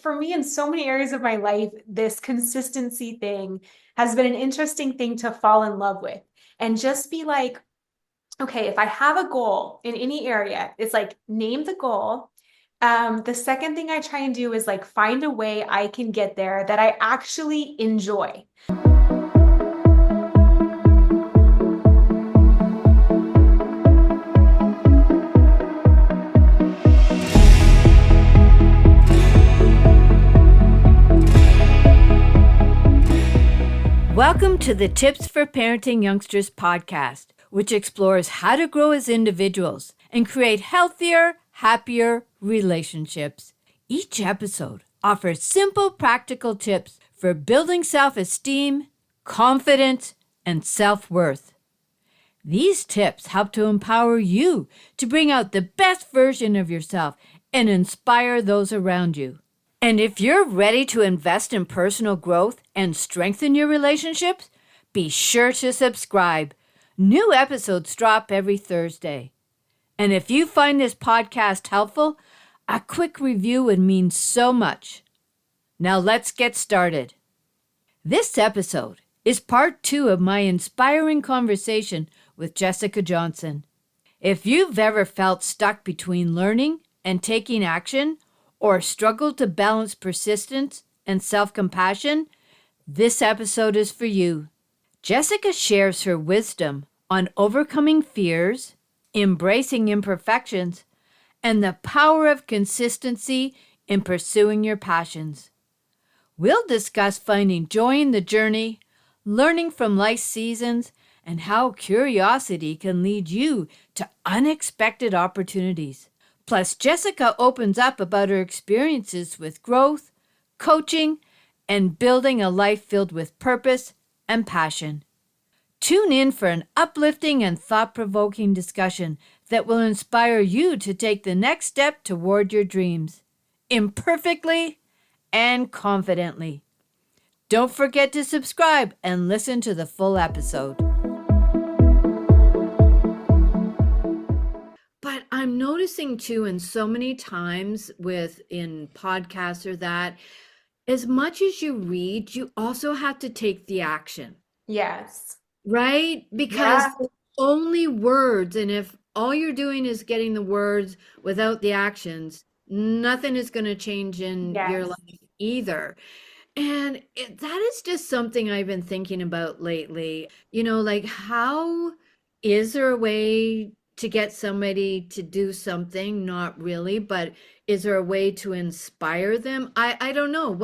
for me, in so many areas of my life, this consistency thing has been an interesting thing to fall in love with and just be like, okay, if I have a goal in any area, it's like name the goal. The second thing I try and do is like find a way I can get there that I actually enjoy. Welcome to the Tips for Parenting Youngsters podcast, which explores how to grow as individuals and create healthier, happier relationships. Each episode offers simple, practical tips for building self-esteem, confidence, and self-worth. These tips help to empower you to bring out the best version of yourself and inspire those around you. And if you're ready to invest in personal growth and strengthen your relationships, be sure to subscribe. New episodes drop every Thursday. And if you find this podcast helpful, a quick review would mean so much. Now let's get started. This episode is part 2 of my inspiring conversation with Jessica Johnson. If you've ever felt stuck between learning and taking action, or struggle to balance persistence and self-compassion, this episode is for you. Jessica shares her wisdom on overcoming fears, embracing imperfections, and the power of consistency in pursuing your passions. We'll discuss finding joy in the journey, learning from life's seasons, and how curiosity can lead you to unexpected opportunities. Plus, Jessica opens up about her experiences with growth, coaching, and building a life filled with purpose and passion. Tune in for an uplifting and thought-provoking discussion that will inspire you to take the next step toward your dreams, imperfectly and confidently. Don't forget to subscribe and listen to the full episode. But I'm noticing too, and so many times in podcasts or that, as much as you read, you also have to take the action, Yes. right? Because Yeah. it's only words, and if all you're doing is getting the words without the actions, nothing is going to change in your Yes. life either. And that is just something I've been thinking about lately. Like how is there a way to get somebody to do something? Not really, but is there a way to inspire them? I don't know.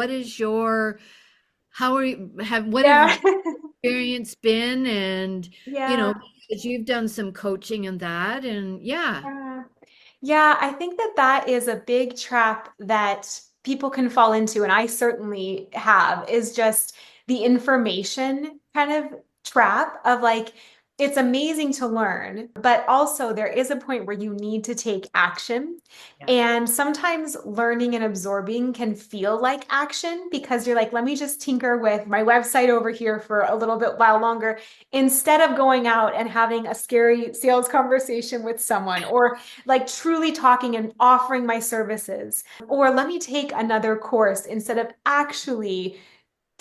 How are you, what have Yeah. your experience been? And, Yeah. because you've done some coaching and that, and yeah. Yeah. Yeah, I think that that is a big trap that people can fall into, and I certainly have, is just the information kind of trap of like, it's amazing to learn, but also there is a point where you need to take action. Yeah. And sometimes learning and absorbing can feel like action because you're like, let me just tinker with my website over here for a little bit while longer, instead of going out and having a scary sales conversation with someone, or like truly talking and offering my services. Or let me take another course instead of actually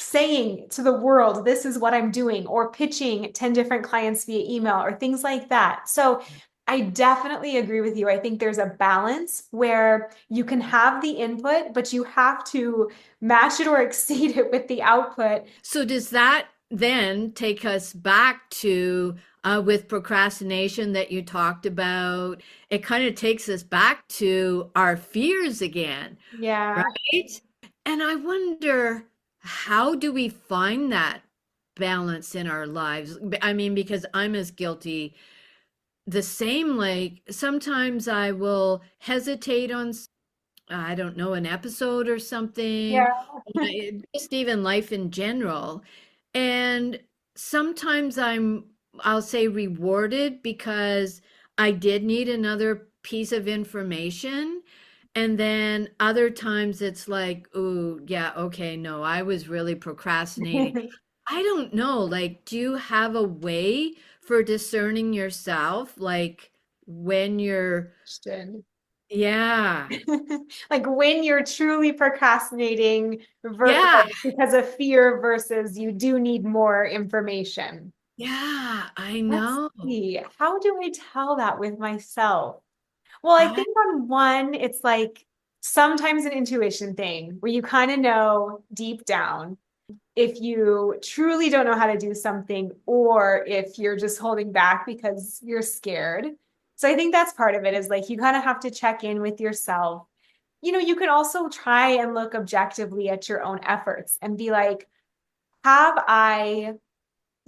saying to the world, this is what I'm doing, or pitching 10 different clients via email or things like that. So I definitely agree with you. I think there's a balance where you can have the input, but you have to match it or exceed it with the output. So does that then take us back to with procrastination that you talked about? It kind of takes us back to our fears again, Yeah. right? And I wonder, how do we find that balance in our lives? I mean, because I'm as guilty. The same, like sometimes I will hesitate on, I don't know, an episode or something, Yeah. just even life in general. And sometimes I'll say rewarded because I did need another piece of information. And then other times it's like, oh, yeah, okay, no, I was really procrastinating. I don't know. Like, do you have a way for discerning yourself? Like, when you're Question. Yeah. Like when you're truly procrastinating Yeah. like because of fear versus you do need more information. Yeah. I Let's know. see. How do I tell that with myself? Well, I I, think on one, it's like sometimes an intuition thing where you kind of know deep down if you truly don't know how to do something or if you're just holding back because you're scared. So I think that's part of it is like you kind of have to check in with yourself. You can also try and look objectively at your own efforts and be like, have I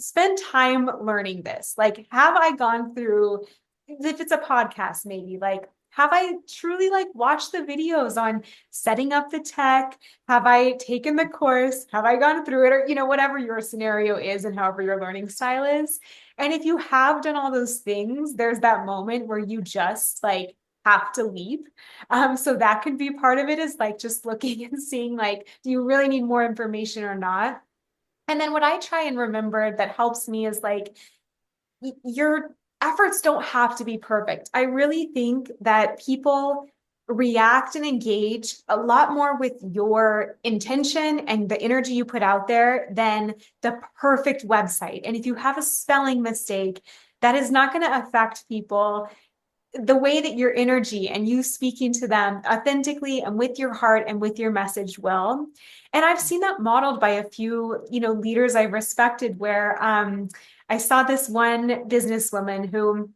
spend time learning this? Like, have I gone through, if it's a podcast, maybe like, have I truly like watched the videos on setting up the tech? Have I taken the course? Have I gone through it? Or, whatever your scenario is and however your learning style is. And if you have done all those things, there's that moment where you just like have to leap. So that could be part of it is like just looking and seeing like, do you really need more information or not? And then what I try and remember that helps me is like your efforts don't have to be perfect. I really think that people react and engage a lot more with your intention and the energy you put out there than the perfect website. And if you have a spelling mistake, that is not going to affect people the way that your energy and you speaking to them authentically and with your heart and with your message will. And I've seen that modeled by a few, leaders I've respected where I saw this one businesswoman who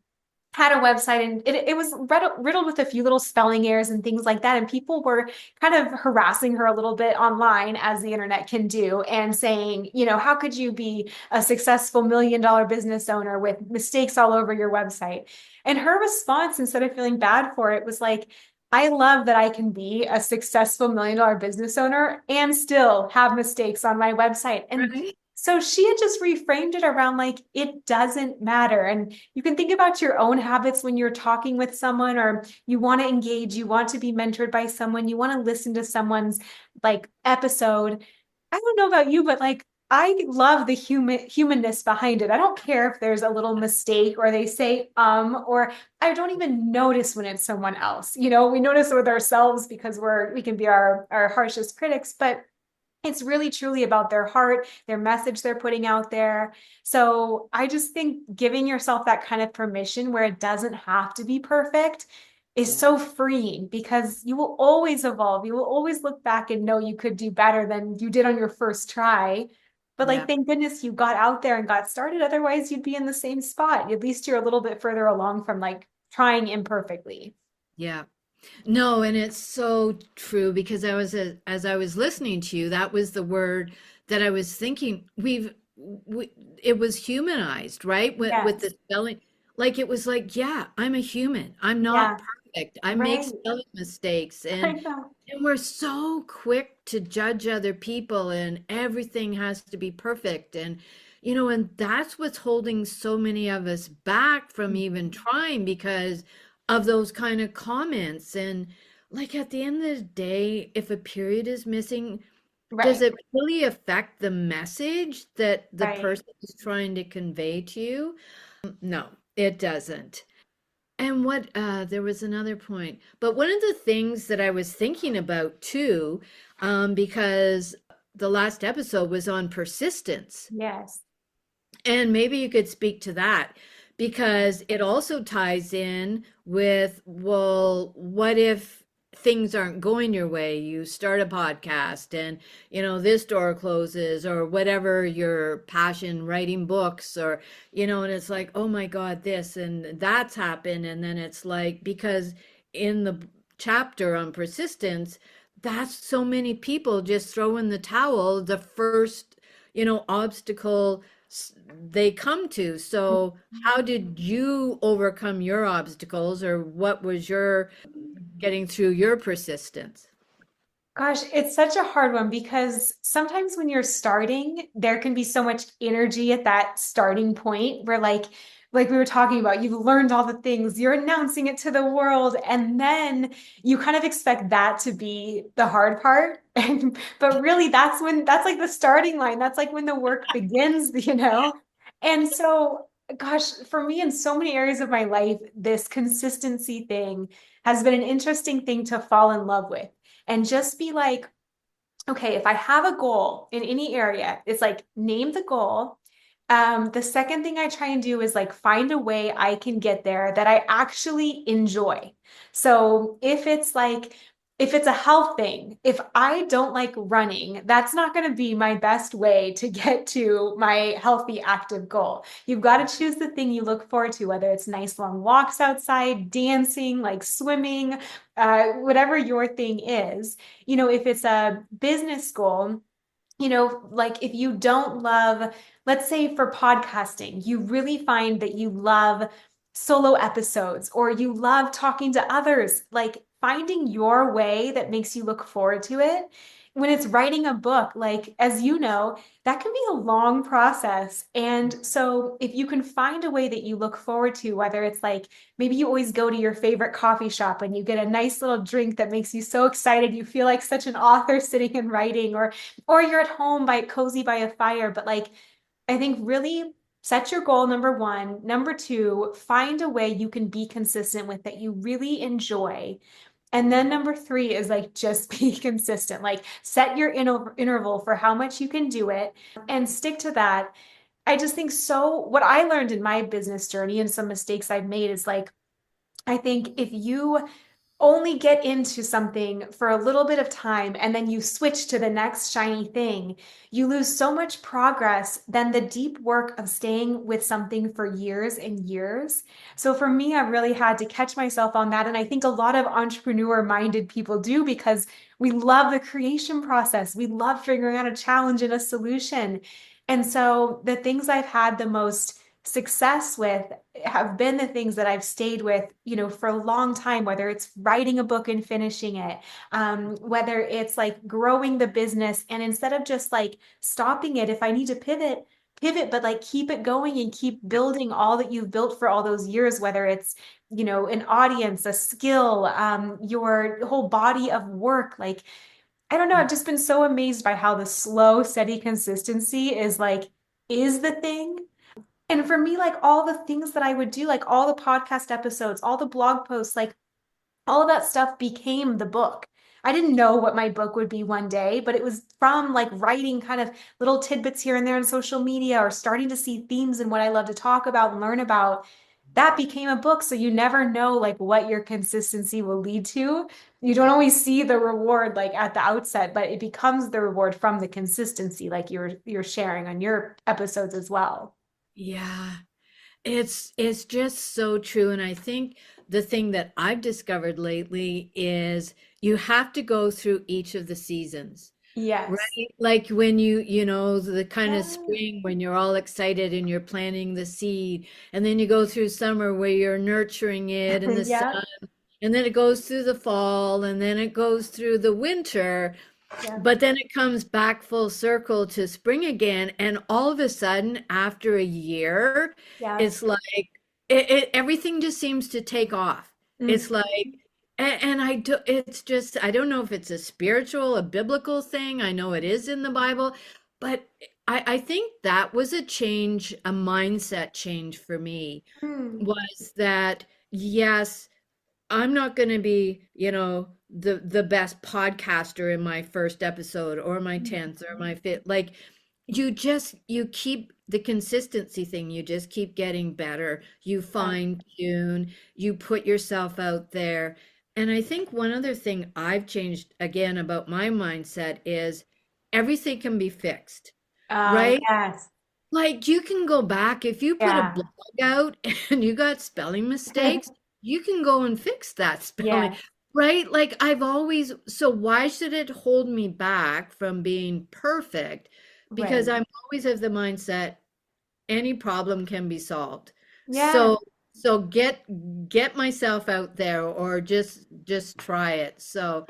had a website and it was riddled with a few little spelling errors and things like that. And people were kind of harassing her a little bit online, as the internet can do, and saying, how could you be a successful $1 million business owner with mistakes all over your website? And her response, instead of feeling bad for it, was like, I love that I can be a successful $1 million business owner and still have mistakes on my website. And right? so she had just reframed it around like it doesn't matter. And you can think about your own habits when you're talking with someone or you want to engage, you want to be mentored by someone, you want to listen to someone's like episode. I don't know about you, but like I love the humanness behind it. I don't care if there's a little mistake or they say or I don't even notice when it's someone else. We notice it with ourselves because we can be our harshest critics, but it's really truly about their heart, their message they're putting out there. So I just think giving yourself that kind of permission where it doesn't have to be perfect is Yeah. so freeing because you will always evolve. You will always look back and know you could do better than you did on your first try. But like, Yeah. thank goodness you got out there and got started. Otherwise, you'd be in the same spot. At least you're a little bit further along from like trying imperfectly. Yeah. No, and it's so true because as I was listening to you, that was the word that I was thinking. It was humanized, right? With the Yes. spelling, like it was like, yeah, I'm a human. I'm not Yeah. perfect. I make Right. spelling mistakes, I and know. we're so quick to judge other people, and everything has to be perfect, and and that's what's holding so many of us back from even trying because of those kind of comments. And like at the end of the day, if a period is missing, does Right. it really affect the message that the Right. person is trying to convey to you? No, it doesn't. And there was another point, but one of the things that I was thinking about too, because the last episode was on persistence. Yes. And maybe you could speak to that because it also ties in with, well, what if things aren't going your way? You start a podcast and, this door closes or whatever your passion, writing books or, and it's like, oh my God, this and that's happened. And then it's like, because in the chapter on persistence, that's so many people just throw in the towel the first, obstacle they come to. So, how did you overcome your obstacles, or what was your getting through your persistence? Gosh, it's such a hard one because sometimes when you're starting, there can be so much energy at that starting point where like we were talking about, you've learned all the things, you're announcing it to the world, and then you kind of expect that to be the hard part. And but really that's like the starting line. That's like when the work begins. And so Gosh, for me in so many areas of my life, this consistency thing has been an interesting thing to fall in love with and just be like, okay, if I have a goal in any area, it's like name the goal. The second thing I try and do is like find a way I can get there that I actually enjoy. So if it's a health thing, if I don't like running, that's not going to be my best way to get to my healthy, active goal. You've got to choose the thing you look forward to, whether it's nice long walks outside, dancing, like swimming, whatever your thing is. If it's a business goal, like if you don't love, let's say for podcasting, you really find that you love solo episodes or you love talking to others, like finding your way that makes you look forward to it. When it's writing a book, like as you know, that can be a long process. And so if you can find a way that you look forward to, whether it's like maybe you always go to your favorite coffee shop and you get a nice little drink that makes you so excited, you feel like such an author sitting and writing, or you're at home by cozy by a fire. But like, I think really set your goal, number one. Number two, find a way you can be consistent with that you really enjoy. And then number three is like just be consistent. Like set your interval for how much you can do it and stick to that. I just think so. What I learned in my business journey and some mistakes I've made is like, I think if you only get into something for a little bit of time and then you switch to the next shiny thing, you lose so much progress than the deep work of staying with something for years and years. So for me, I really had to catch myself on that. And I think a lot of entrepreneur-minded people do because we love the creation process. We love figuring out a challenge and a solution. And so the things I've had the most success with have been the things that I've stayed with, for a long time, whether it's writing a book and finishing it, whether it's like growing the business. And instead of just like stopping it, if I need to pivot, but like keep it going and keep building all that you've built for all those years, whether it's, an audience, a skill, your whole body of work. Like, I don't know, I've just been so amazed by how the slow, steady consistency is the thing. And for me, like all the things that I would do, like all the podcast episodes, all the blog posts, like all of that stuff became the book. I didn't know what my book would be one day, but it was from like writing kind of little tidbits here and there on social media or starting to see themes in what I love to talk about and learn about. That became a book. So you never know like what your consistency will lead to. You don't always see the reward like at the outset, but it becomes the reward from the consistency, like you're sharing on your episodes as well. Yeah. It's just so true. And I think the thing that I've discovered lately is you have to go through each of the seasons. Yes. Right? Like when the kind of Yeah. spring when you're all excited and you're planting the seed, and then you go through summer where you're nurturing it in the Yeah. sun, and then it goes through the fall, and then it goes through the winter, Yeah. but then it comes back full circle to spring again, and all of a sudden, after a year, Yeah. it's like everything just seems to take off. It's Mhm. like, and I do, it's just, I don't know if it's a spiritual, a biblical thing. I know it is in the Bible, but I think that was a change, a mindset change for me, Mm. was that, yes, I'm not going to be, the best podcaster in my first episode or my 10th or my fifth. Like you keep the consistency thing. You just keep getting better. You Yeah. fine tune, you put yourself out there. And I think one other thing I've changed again about my mindset is everything can be fixed, right? Yes. Like you can go back if you put a Yeah. blog out and you got spelling mistakes, you can go and fix that spelling, Yeah. right? Like I've always, so why should it hold me back from being perfect? Because Right. I'm always of the mindset any problem can be solved. Yeah. So get myself out there or just try it. So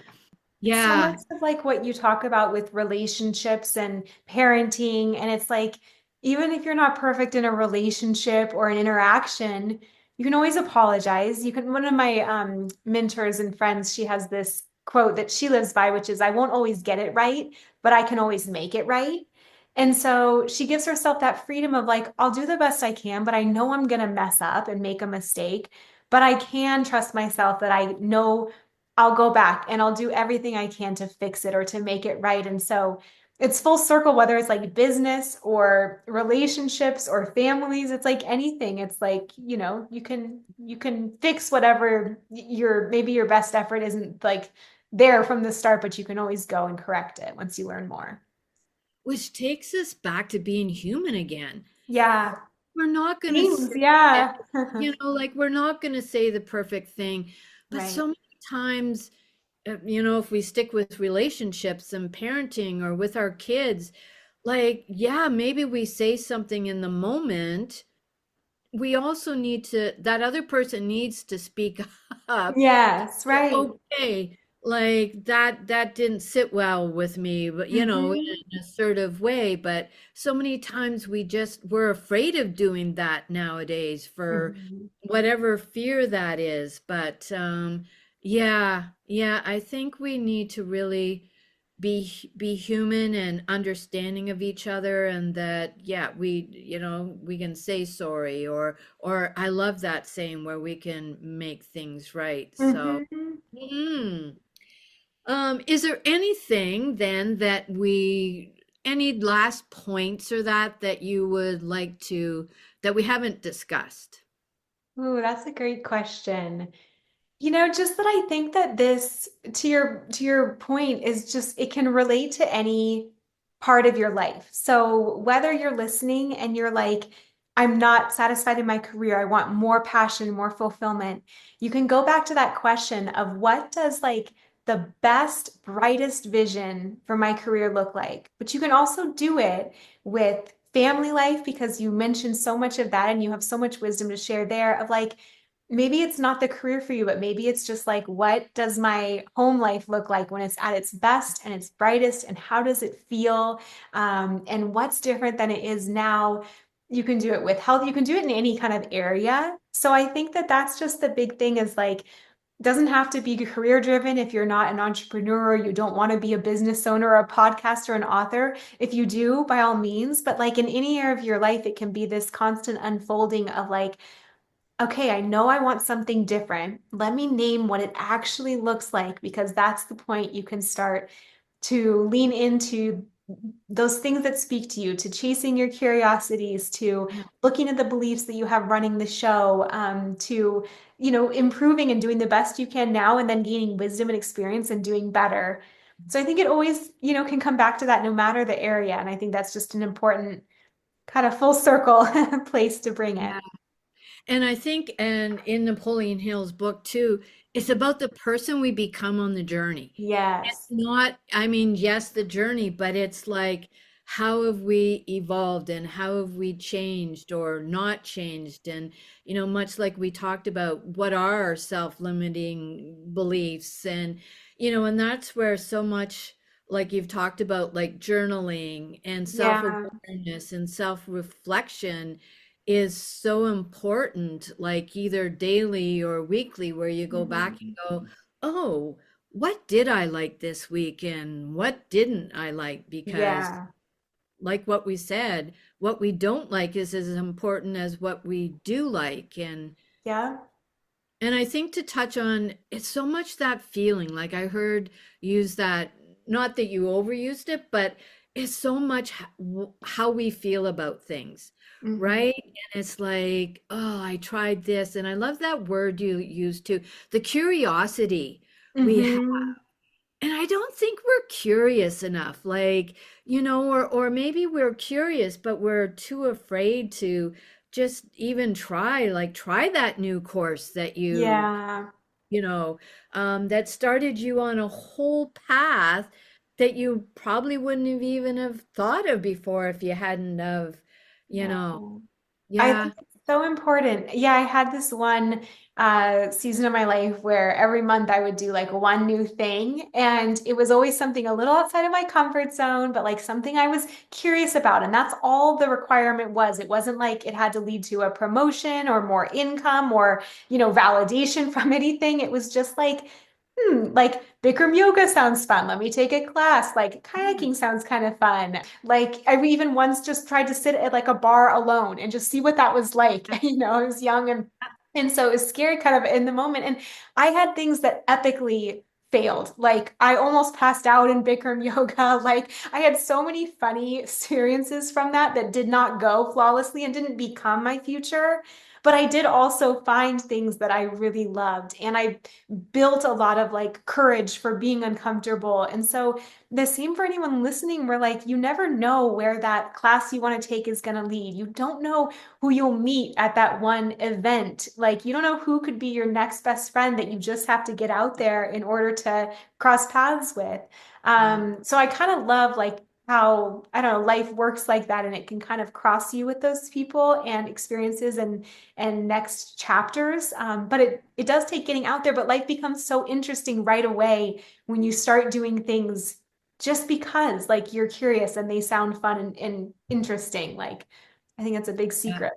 So yeah. much of like what you talk about with relationships and parenting, and it's like, even if you're not perfect in a relationship or an interaction, you can always apologize. One of my mentors and friends, she has this quote that she lives by, which is, I won't always get it right, but I can always make it right. And so she gives herself that freedom of like, I'll do the best I can, but I know I'm going to mess up and make a mistake. But I can trust myself that I know I'll go back and I'll do everything I can to fix it or to make it right. And so it's full circle, whether it's like business or relationships or families, it's like anything. It's like, you can fix whatever your maybe your best effort isn't like there from the start, but you can always go and correct it once you learn more. Which takes us back to being human again. Yeah. We're not going to Things, say it, yeah. like we're not going to say the perfect thing, but Right. so many times, if we stick with relationships and parenting or with our kids, like, yeah, maybe we say something in the moment. We also need to, that other person needs to speak up. Yes, right. Okay, like that didn't sit well with me, but in Hmm. an assertive way. But so many times we're afraid of doing that nowadays for Hmm. whatever fear that is. But yeah, I think we need to really be human and understanding of each other, and that, yeah, we can say sorry, or I love that saying where we can make things right. So Hmm. mhm. Is there anything then any last points or that you would like to, that we haven't discussed? Ooh, that's a great question. Just that I think that this, to your point, is just it can relate to any part of your life. So whether you're listening and you're like, I'm not satisfied in my career, I want more passion, more fulfillment, you can go back to that question of what does like the best, brightest vision for my career look like? But you can also do it with family life because you mentioned so much of that and you have so much wisdom to share there of like, maybe it's not the career for you, but maybe it's just like, what does my home life look like when it's at its best and its brightest? And how does it feel? And what's different than it is now? You can do it with health. You can do it in any kind of area. So I think that that's just the big thing is like, doesn't have to be career driven if you're not an entrepreneur, you don't want to be a business owner, or a podcaster, an author. If you do, by all means, but like in any area of your life, it can be this constant unfolding of like, okay, I know I want something different. Let me name what it actually looks like because that's the point you can start to lean into those things that speak to you, to chasing your curiosities, to Yeah. looking at the beliefs that you have running the show, to, improving and doing the best you can now and then gaining wisdom and experience and doing better. So I think it always, can come back to that no matter the area. And I think that's just an important kind of full circle place to bring it. Yeah. And I think, and in Napoleon Hill's book too, it's about the person we become on the journey. Yes. Not, I mean, yes, the journey, but it's like, how have we evolved and how have we changed or not changed? And, much like we talked about, what are our self-limiting beliefs? And that's where so much, like you've talked about, like journaling and Yeah. self-awareness and self-reflection is so important, like either daily or weekly, where you go back and Mhm. go, oh, what did I like this week and what didn't I like? Because, Yeah. like what we said, what we don't like is as important as what we do like. Yeah. And I think to touch on, it's so much that feeling, like I heard use that, not that you overused it, but it's so much how we feel about things, Hmm. right? And it's like, oh, I tried this. And I love that word you used too, the curiosity we have. Hmm. And I don't think we're curious enough, like, or maybe we're curious, but we're too afraid to just even try, like try that new course that Yeah. you know, that started you on a whole path that you probably wouldn't have even have thought of before if you hadn't of, you know, No. I yeah. think it's so important. Yeah, I had this one season of my life where every month I would do like one new thing, and it was always something a little outside of my comfort zone, but like something I was curious about. And that's all the requirement was. It wasn't like it had to lead to a promotion or more income or, validation from anything. It was just like like Bikram yoga sounds fun. Let me take a class. Like kayaking sounds kind of fun. Like I even once just tried to sit at like a bar alone and just see what that was like. You know, I was young and so it was scary kind of in the moment. And I had things that epically failed. Like I almost passed out in Bikram yoga. Like I had so many funny experiences from that that did not go flawlessly and didn't become my future. But I did also find things that I really loved. And I built a lot of like courage for being uncomfortable. And so the same for anyone listening, where like you never know where that class you want to take is going to lead. You don't know who you'll meet at that one event. Like you don't know who could be your next best friend that you just have to get out there in order to cross paths with. Yeah. So I kind of love like how, I don't know, life works like that and it can kind of cross you with those people and experiences and next chapters. But it does take getting out there, but life becomes so interesting right away when you start doing things just because like you're curious and they sound fun and interesting. Like I think that's a big Yeah. secret.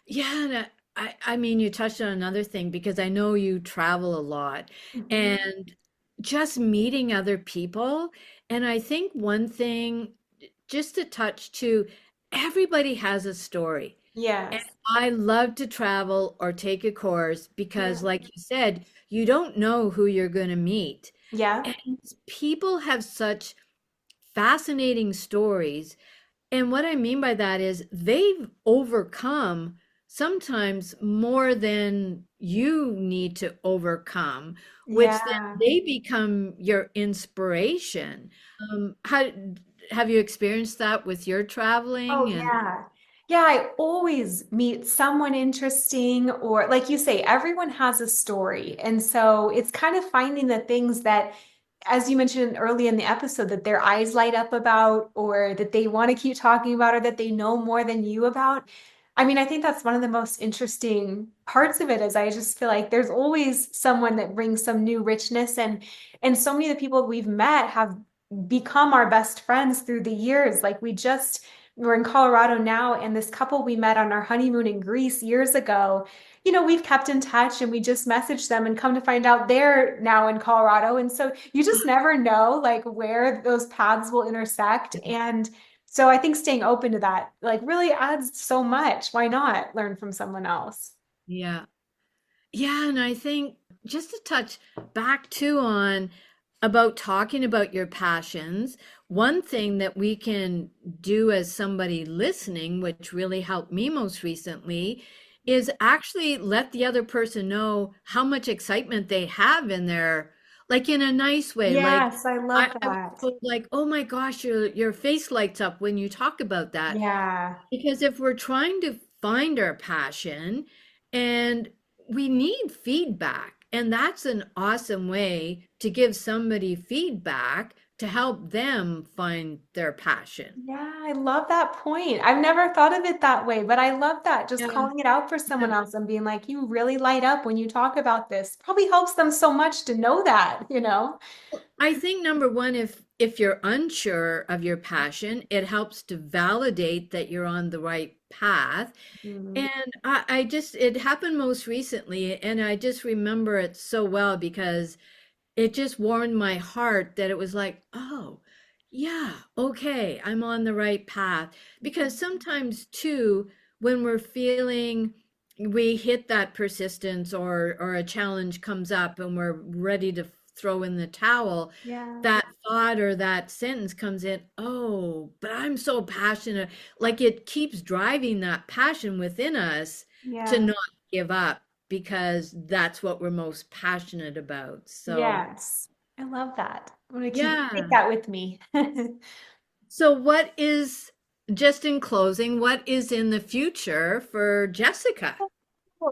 Yeah, and I mean, you touched on another thing because I know you travel a lot Mhm. and just meeting other people. And I think one thing, just to touch to, everybody has a story. And Yes. I love to travel or take a course Yeah. because, like you said, you don't know who you're going to meet. Yeah. And people have such fascinating stories. And what I mean by that is they've overcome sometimes more than you need to overcome, which then Yeah. they become your inspiration. How have you experienced that with your Oh, traveling and yeah. Yeah, I always meet someone interesting, or like you say, everyone has a story. And so it's kind of finding the things that, as you mentioned early in the episode, that their eyes light up about, or that they want to keep talking about, or that they know more than you about. I mean, I think that's one of the most interesting parts of it is I just feel like there's always someone that brings some new richness and so many of the people we've met have become our best friends through the years. Like we're in Colorado now, and this couple we met on our honeymoon in Greece years ago, you know, we've kept in touch and we just messaged them and come to find out they're now in Colorado. And so you just never know like where those paths will intersect. And so I think staying open to that like really adds so much. Why not learn from someone else? yeah. Yeah, and I think just to touch back too on about talking about your passions, one thing that we can do as somebody listening, which really helped me most recently, is actually let the other person know how much excitement they have in their, like in a nice way. Like Yes, I love I was that. told, like, oh my gosh, your face lights up when you talk about that. Yeah. Because if we're trying to find our passion and we need feedback, and that's an awesome way to give somebody feedback to help them find their passion. Yeah, I love that point. I've never thought of it that way, but I love that. Just Yeah. calling it out for someone else and being like, you really light up when you talk about this. Probably helps them so much to know that, you know? I think number one, if you're unsure of your passion, it helps to validate that you're on the right path. Mm. And I just, it happened most recently, and I just remember it so well because it just warmed my heart that it was like, oh, yeah, okay, I'm on the right path. Because sometimes too, when we're feeling we hit that persistence or a challenge comes up and we're ready to throw in the towel, Yeah, that thought or that sentence comes in, oh, but I'm so passionate. Like it keeps driving that passion within us to yeah, not give up because that's what we're most passionate about. So, yes. I love that. I'm gonna take yeah. that with me. So, what is, just in closing, what is in the future for Jessica?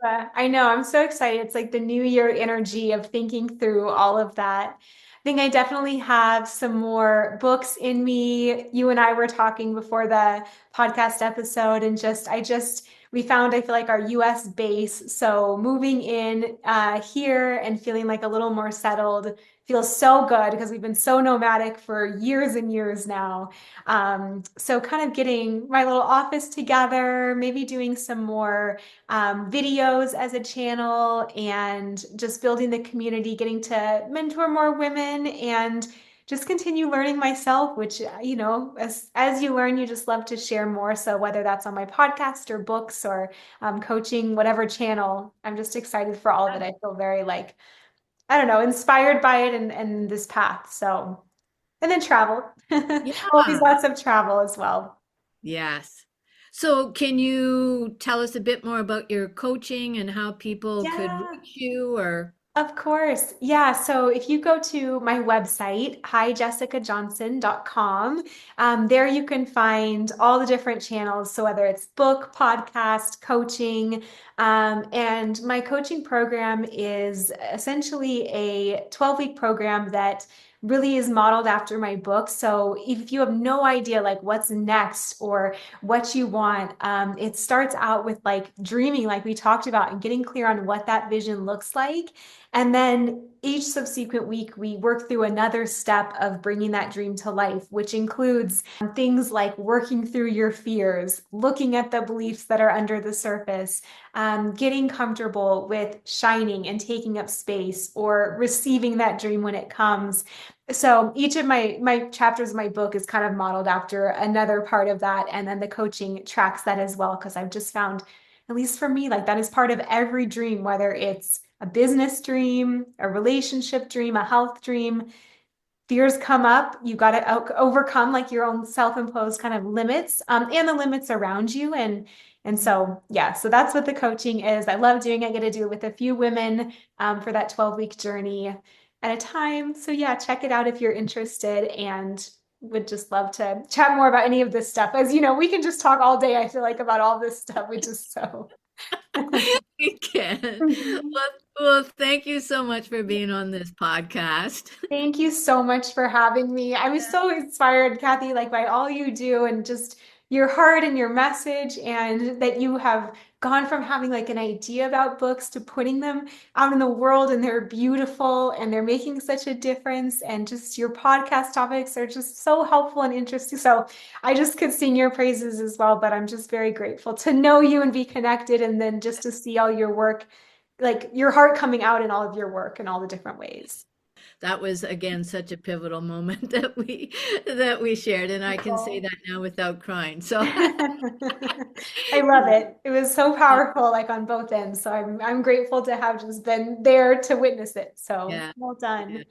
Yeah, I know. I'm so excited. It's like the new year energy of thinking through all of that. I think I definitely have some more books in me. You and I were talking before the podcast episode, and we found, I feel like, our US base. So moving in here and feeling like a little more settled feels so good because we've been so nomadic for years and years now. So kind of getting my little office together, maybe doing some more videos as a channel and just building the community, getting to mentor more women and just continue learning myself, which, as you learn, you just love to share more. So whether that's on my podcast or books or coaching, whatever channel, I'm just excited for all of it. I feel very like, I don't know, inspired by it and this path. So, and then travel, always Yeah. lots of travel as well. Yes. So, can you tell us a bit more about your coaching and how people could Yeah. reach you or? Of course. Yeah. So if you go to my website, hijessicajohnson.com, there you can find all the different channels. So whether it's book, podcast, coaching, and my coaching program is essentially a 12-week program that really is modeled after my book. So if you have no idea like what's next or what you want, it starts out with like dreaming, like we talked about, and getting clear on what that vision looks like. And then each subsequent week, we work through another step of bringing that dream to life, which includes things like working through your fears, looking at the beliefs that are under the surface, getting comfortable with shining and taking up space or receiving that dream when it comes. So each of my chapters of my book is kind of modeled after another part of that. And then the coaching tracks that as well, because I've just found, at least for me, like that is part of every dream, whether it's a business dream, a relationship dream, a health dream. Fears come up. You got to overcome like your own self-imposed kind of limits, and the limits around you. And so, yeah, so that's what the coaching is. I love doing it. I get to do it with a few women for that 12-week journey at a time. So yeah, check it out if you're interested and would just love to chat more about any of this stuff. As you know, we can just talk all day, I feel like, about all this stuff, which is so. We can. Mhm. Well, thank you so much for being on this podcast. Thank you so much for having me. I was so inspired, Kathy, like by all you do and just your heart and your message, and that you have gone from having like an idea about books to putting them out in the world, and they're beautiful and they're making such a difference. And just your podcast topics are just so helpful and interesting. So I just could sing your praises as well, but I'm just very grateful to know you and be connected, and then just to see all your work, like your heart coming out in all of your work in all the different ways. That was again such a pivotal moment that we shared, and I can say Cool. that now without crying. So I love it. It was so powerful, like on both ends. So I'm grateful to have just been there to witness it. So yeah. well done.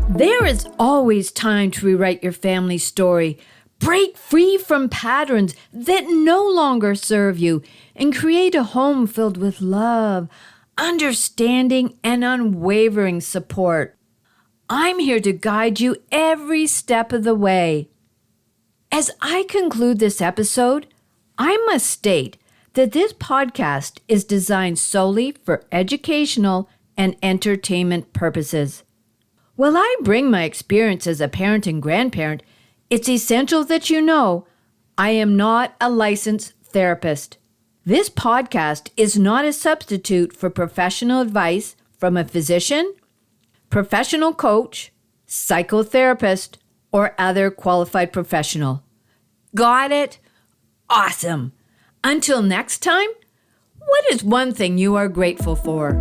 There is always time to rewrite your family story. Break free from patterns that no longer serve you and create a home filled with love, understanding, and unwavering support. I'm here to guide you every step of the way. As I conclude this episode, I must state that this podcast is designed solely for educational and entertainment purposes. While I bring my experience as a parent and grandparent, it's essential that you know I am not a licensed therapist. This podcast is not a substitute for professional advice from a physician, professional coach, psychotherapist, or other qualified professional. Got it? Awesome. Until next time, what is one thing you are grateful for?